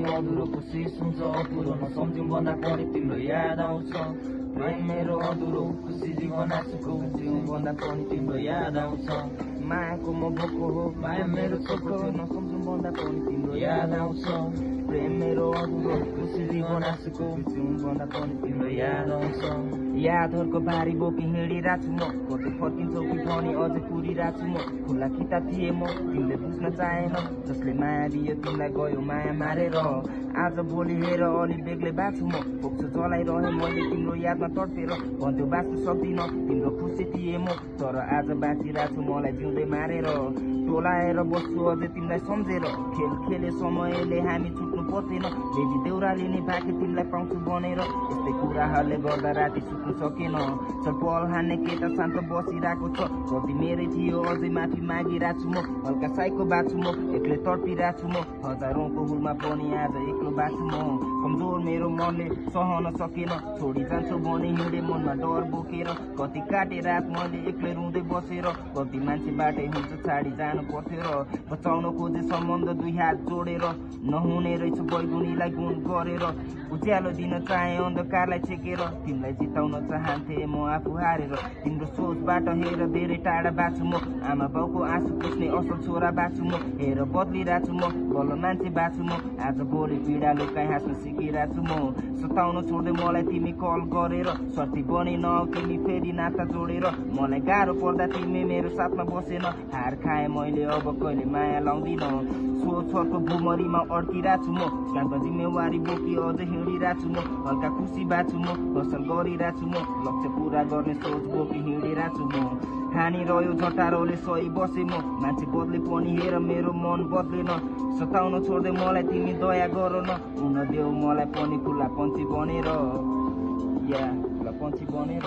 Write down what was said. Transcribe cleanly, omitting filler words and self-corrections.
अधुरो कोसिस हुन्छ अपुरो नसम्झौँ भन्दा पनि तिम्रो याद आउँछ प्रेम मेरो अधुरो खुसी जीवन आँसुको जिउँ भन्दा पनि तिम्रो याद आउँछ मायाको म भोको हो माया मेरो चोखो नसम्झौँ भन्दा पनि तिम्रो याद आउँछ प्रेम मेरो अधुरो खुसी जीवन आँसुको जिउँ भन्दा पनि तिम्रो याद आउँछ यादहरूको भारी बोकी हिँडिरहेको छु म कतै फर्किन्छौ कि भनी अझै कुरिरहेको छु म खुल्ला किताब थिए म तिमीले बुझ्न चाहेन जसले माया दियो तिमीलाई गयो माया मारेर आज भोलि हेर अलि बेग्लै बाछु म फोक्सो जलाइरहे मैले तिम्रो यादमा तडपेर भन्थ्यो बाँच्नु सक्दिनँ तिम्रो खुसी थिए म तर आज बाँचिरहेको छु मलाई जिउँदै मारेर टोलाएर बस्छु अझै तिमीलाई सम्झेर खेल खेले समयले हामी छुट्नु पर्दैन बेबी देउराले नै बाँकी तिमीलाई पाउँछु बनेर यस्तै कुराहरूले गर्दा राति सुत्नु सकेन चपल हान्ने केटा शान्त बसिरहेको छ गल्ती मेरै थियो अझै माफी मागिरहेको छु म हल्का साइको बाछु म एक्लै तडपिरहेको छु म हजारौँको हुलमा पनि आज एक्लो बाछु म कमजोर मेरो मनले सहन सकेन छोडी जान्छु भने हिँडे मनमा डर बोकेर कति काटे रात मैले एक्लै रुँदै बसेर गल्ती मान्छेबाटै हुन्छ छाडी जानु पर्थ्यो र बचाउन खोजे सम्बन्ध दुई हात जोडेर नहुने रहेछ बैगुनीलाई गुण गरेर उज्यालो दिन चाहे अन्धकारलाई छेकेर तिमीलाई जिताउन चाहन्थे म आफू हारेर तिम्रो सोचबाट हेर धेरै टाढा बाछु म आमा बाउको आँसु पुस्ने असल छोरा बाछु म हेर बदलिरहेको छु म बल्ल मान्छे बाछु म आज भोलि पीडा लुकाइ हाँस्न सिकिरहेको छु म सताउन छोड्दै मलाई तिमी कल गरेर स्वार्थी बने नआउ तिमी फेरि नाता जोडेर मलाई गाह्रो पर्दा तिमी मेरो साथमा बसेन हार खाए मैले अब कहिले माया लाउँदिन सोचहरूको भुमरीमा अड्किरहेको छु म काँधमा जिम्मेवारी बोकी अझै हिँडिरहेको छु म हल्का खुसी बाछु म हसल गरिरहेको छु म लक्ष्य पुरा गर्ने सोच बोकी हिँडिरहेको छु म हानिरह्यो झटारोले सही बसे म मान्छे बदले पनि हेर मेरो मन बदलेन सताउन छोड्दै मलाई तिमी दया गर न हुन देऊ मलाई पनि खुल्ला पन्छी बनेर खुल्ला पन्छी बनेर